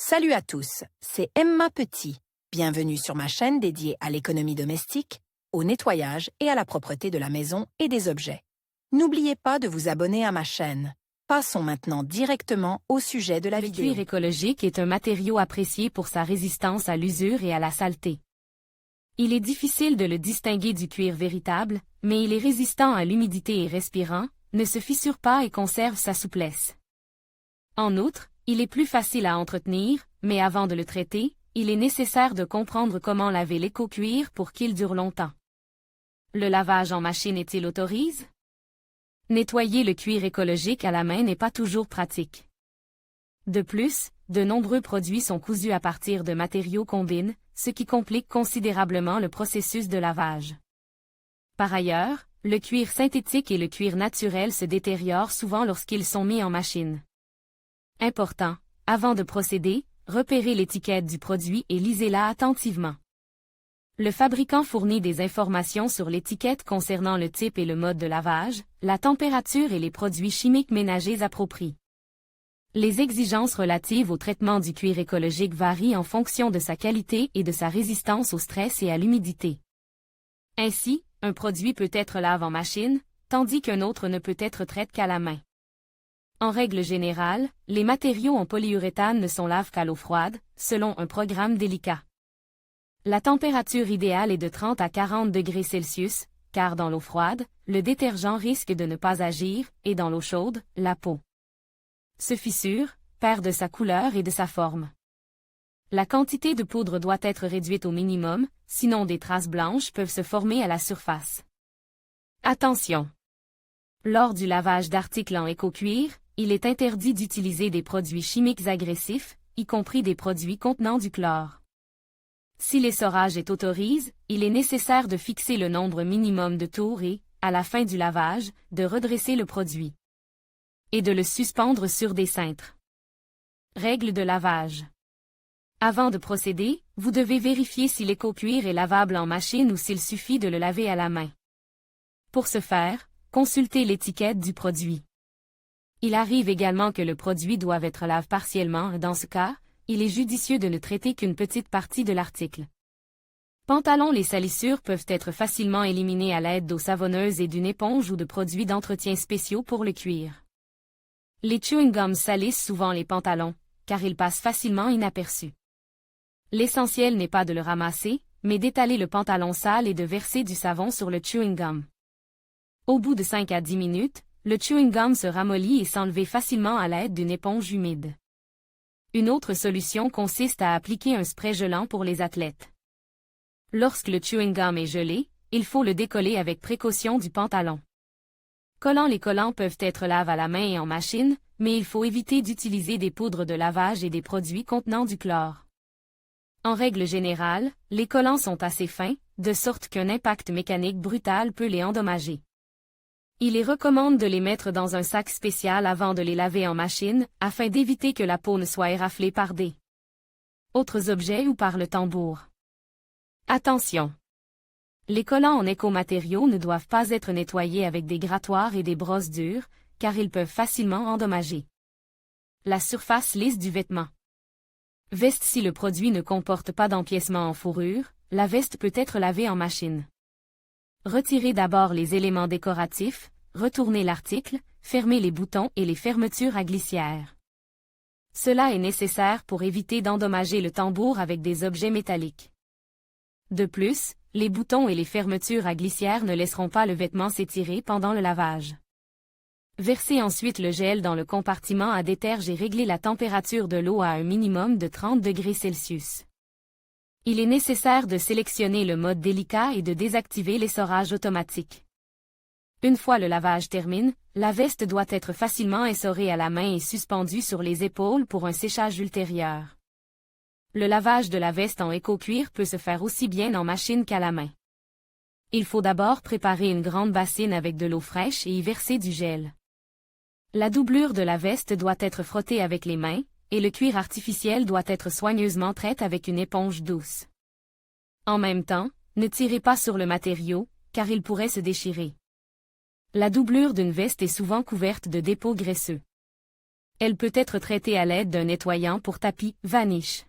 Salut à tous, c'est Emma Petit. Bienvenue sur ma chaîne dédiée à l'économie domestique, au nettoyage et à la propreté de la maison et des objets. N'oubliez pas de vous abonner à ma chaîne. Passons maintenant directement au sujet de la vidéo. Le cuir écologique est un matériau apprécié pour sa résistance à l'usure et à la saleté. Il est difficile de le distinguer du cuir véritable, mais il est résistant à l'humidité et respirant, ne se fissure pas et conserve sa souplesse. En outre, il est plus facile à entretenir, mais avant de le traiter, il est nécessaire de comprendre comment laver l'éco-cuir pour qu'il dure longtemps. Le lavage en machine est-il autorisé? Nettoyer le cuir écologique à la main n'est pas toujours pratique. De plus, de nombreux produits sont cousus à partir de matériaux combines, ce qui complique considérablement le processus de lavage. Par ailleurs, le cuir synthétique et le cuir naturel se détériorent souvent lorsqu'ils sont mis en machine. Important, avant de procéder, repérez l'étiquette du produit et lisez-la attentivement. Le fabricant fournit des informations sur l'étiquette concernant le type et le mode de lavage, la température et les produits chimiques ménagers appropriés. Les exigences relatives au traitement du cuir écologique varient en fonction de sa qualité et de sa résistance au stress et à l'humidité. Ainsi, un produit peut être lavé en machine, tandis qu'un autre ne peut être traité qu'à la main. En règle générale, les matériaux en polyuréthane ne sont lavés qu'à l'eau froide, selon un programme délicat. La température idéale est de 30 à 40 degrés Celsius, car dans l'eau froide, le détergent risque de ne pas agir, et dans l'eau chaude, la peau se fissure, perd de sa couleur et de sa forme. La quantité de poudre doit être réduite au minimum, sinon des traces blanches peuvent se former à la surface. Attention! Lors du lavage d'articles en éco-cuir, il est interdit d'utiliser des produits chimiques agressifs, y compris des produits contenant du chlore. Si l'essorage est autorisé, il est nécessaire de fixer le nombre minimum de tours et, à la fin du lavage, de redresser le produit et de le suspendre sur des cintres. Règles de lavage. Avant de procéder, vous devez vérifier si l'éco-cuir est lavable en machine ou s'il suffit de le laver à la main. Pour ce faire, consultez l'étiquette du produit. Il arrive également que le produit doive être lavé partiellement. Dans ce cas, il est judicieux de ne traiter qu'une petite partie de l'article. Pantalons. Les salissures peuvent être facilement éliminées à l'aide d'eau savonneuse et d'une éponge ou de produits d'entretien spéciaux pour le cuir. Les chewing-gums salissent souvent les pantalons, car ils passent facilement inaperçus. L'essentiel n'est pas de le ramasser, mais d'étaler le pantalon sale et de verser du savon sur le chewing-gum. Au bout de 5 à 10 minutes, le chewing-gum se ramollit et s'enlève facilement à l'aide d'une éponge humide. Une autre solution consiste à appliquer un spray gelant pour les athlètes. Lorsque le chewing-gum est gelé, il faut le décoller avec précaution du pantalon. Collants. Les collants peuvent être lavés à la main et en machine, mais il faut éviter d'utiliser des poudres de lavage et des produits contenant du chlore. En règle générale, les collants sont assez fins, de sorte qu'un impact mécanique brutal peut les endommager. Il est recommandé de les mettre dans un sac spécial avant de les laver en machine, afin d'éviter que la peau ne soit éraflée par des autres objets ou par le tambour. Attention! Les collants en écomatériaux ne doivent pas être nettoyés avec des grattoirs et des brosses dures, car ils peuvent facilement endommager la surface lisse du vêtement. Veste. Si le produit ne comporte pas d'empiècement en fourrure, la veste peut être lavée en machine. Retirez d'abord les éléments décoratifs, retournez l'article, fermez les boutons et les fermetures à glissière. Cela est nécessaire pour éviter d'endommager le tambour avec des objets métalliques. De plus, les boutons et les fermetures à glissière ne laisseront pas le vêtement s'étirer pendant le lavage. Versez ensuite le gel dans le compartiment à déterge et réglez la température de l'eau à un minimum de 30 degrés Celsius. Il est nécessaire de sélectionner le mode délicat et de désactiver l'essorage automatique. Une fois le lavage terminé, la veste doit être facilement essorée à la main et suspendue sur les épaules pour un séchage ultérieur. Le lavage de la veste en éco-cuir peut se faire aussi bien en machine qu'à la main. Il faut d'abord préparer une grande bassine avec de l'eau fraîche et y verser du gel. La doublure de la veste doit être frottée avec les mains, et le cuir artificiel doit être soigneusement traité avec une éponge douce. En même temps, ne tirez pas sur le matériau, car il pourrait se déchirer. La doublure d'une veste est souvent couverte de dépôts graisseux. Elle peut être traitée à l'aide d'un nettoyant pour tapis Vanish.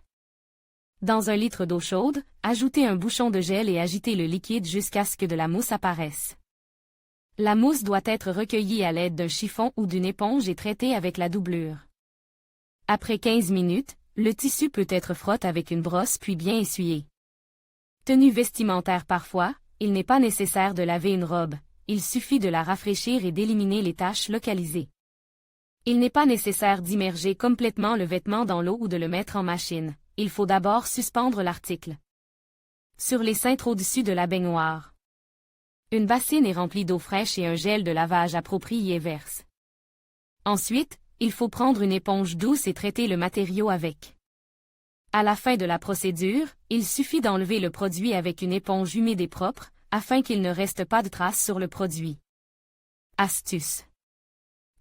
Dans 1 litre d'eau chaude, ajoutez un bouchon de gel et agitez le liquide jusqu'à ce que de la mousse apparaisse. La mousse doit être recueillie à l'aide d'un chiffon ou d'une éponge et traitée avec la doublure. Après 15 minutes, le tissu peut être frotté avec une brosse puis bien essuyé. Tenue vestimentaire parfois, il n'est pas nécessaire de laver une robe, il suffit de la rafraîchir et d'éliminer les taches localisées. Il n'est pas nécessaire d'immerger complètement le vêtement dans l'eau ou de le mettre en machine, il faut d'abord suspendre l'article sur les cintres au-dessus de la baignoire. Une bassine est remplie d'eau fraîche et un gel de lavage approprié y verse. Ensuite, il faut prendre une éponge douce et traiter le matériau avec. À la fin de la procédure, il suffit d'enlever le produit avec une éponge humide et propre, afin qu'il ne reste pas de traces sur le produit. Astuce.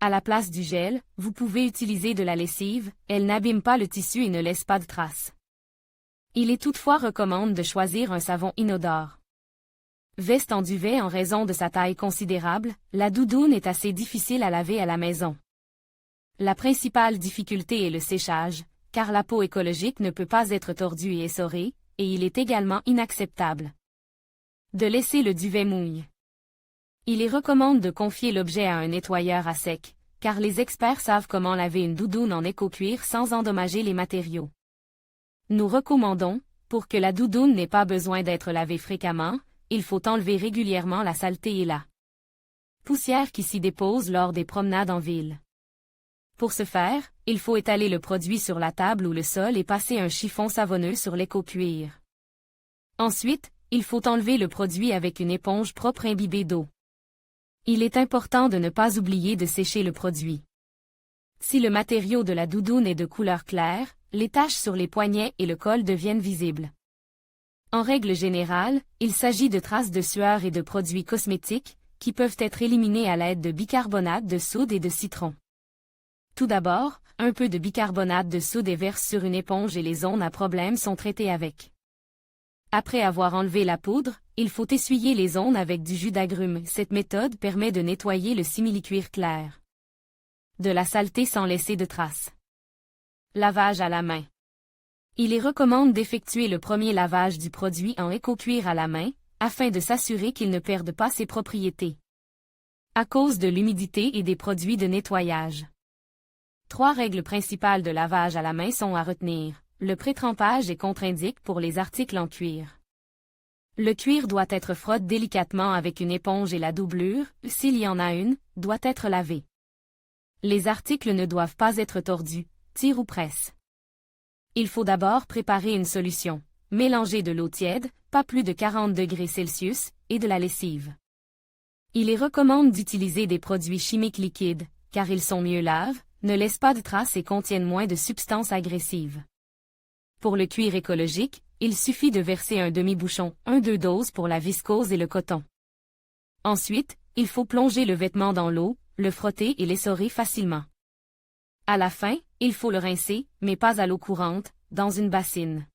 À la place du gel, vous pouvez utiliser de la lessive, elle n'abîme pas le tissu et ne laisse pas de traces. Il est toutefois recommandé de choisir un savon inodore. Veste en duvet en raison de sa taille considérable, la doudoune est assez difficile à laver à la maison. La principale difficulté est le séchage, car la peau écologique ne peut pas être tordue et essorée, et il est également inacceptable de laisser le duvet mouille. Il est recommandé de confier l'objet à un nettoyeur à sec, car les experts savent comment laver une doudoune en éco-cuir sans endommager les matériaux. Nous recommandons, pour que la doudoune n'ait pas besoin d'être lavée fréquemment, il faut enlever régulièrement la saleté et la poussière qui s'y dépose lors des promenades en ville. Pour ce faire, il faut étaler le produit sur la table ou le sol et passer un chiffon savonneux sur l'éco-cuir. Ensuite, il faut enlever le produit avec une éponge propre imbibée d'eau. Il est important de ne pas oublier de sécher le produit. Si le matériau de la doudoune est de couleur claire, les taches sur les poignets et le col deviennent visibles. En règle générale, il s'agit de traces de sueur et de produits cosmétiques, qui peuvent être éliminés à l'aide de bicarbonate de soude et de citron. Tout d'abord, un peu de bicarbonate de soude est versé sur une éponge et les zones à problème sont traitées avec. Après avoir enlevé la poudre, il faut essuyer les zones avec du jus d'agrumes. Cette méthode permet de nettoyer le simili-cuir clair de la saleté sans laisser de traces. Lavage à la main. Il est recommandé d'effectuer le premier lavage du produit en éco-cuir à la main, afin de s'assurer qu'il ne perde pas ses propriétés à cause de l'humidité et des produits de nettoyage. 3 règles principales de lavage à la main sont à retenir. Le pré-trempage est contre-indiqué pour les articles en cuir. Le cuir doit être frotté délicatement avec une éponge et la doublure, s'il y en a une, doit être lavée. Les articles ne doivent pas être tordus, tire ou presse. Il faut d'abord préparer une solution. Mélanger de l'eau tiède, pas plus de 40 degrés Celsius, et de la lessive. Il est recommandé d'utiliser des produits chimiques liquides, car ils sont mieux laves, ne laissent pas de traces et contiennent moins de substances agressives. Pour le cuir écologique, il suffit de verser un demi-bouchon, 1-2 doses pour la viscose et le coton. Ensuite, il faut plonger le vêtement dans l'eau, le frotter et l'essorer facilement. À la fin, il faut le rincer, mais pas à l'eau courante, dans une bassine.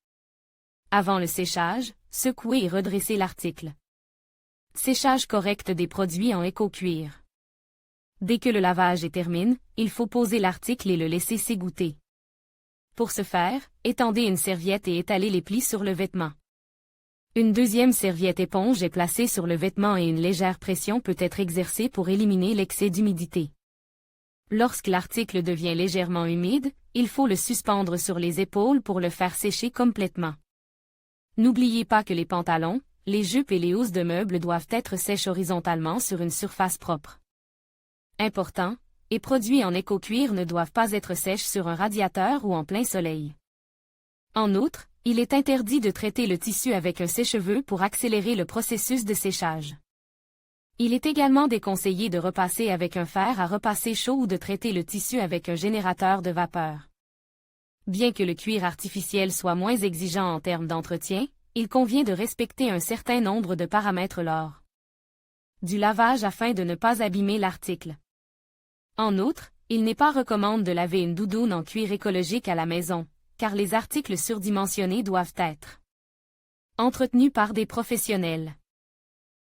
Avant le séchage, secouer et redresser l'article. Séchage correct des produits en éco-cuir. Dès que le lavage est terminé, il faut poser l'article et le laisser s'égoutter. Pour ce faire, étendez une serviette et étalez les plis sur le vêtement. Une deuxième serviette éponge est placée sur le vêtement et une légère pression peut être exercée pour éliminer l'excès d'humidité. Lorsque l'article devient légèrement humide, il faut le suspendre sur les épaules pour le faire sécher complètement. N'oubliez pas que les pantalons, les jupes et les housses de meubles doivent être sèches horizontalement sur une surface propre. Important, et produits en éco-cuir ne doivent pas être sèches sur un radiateur ou en plein soleil. En outre, il est interdit de traiter le tissu avec un sèche-cheveux pour accélérer le processus de séchage. Il est également déconseillé de repasser avec un fer à repasser chaud ou de traiter le tissu avec un générateur de vapeur. Bien que le cuir artificiel soit moins exigeant en termes d'entretien, il convient de respecter un certain nombre de paramètres lors du lavage afin de ne pas abîmer l'article. En outre, il n'est pas recommandé de laver une doudoune en cuir écologique à la maison, car les articles surdimensionnés doivent être entretenus par des professionnels.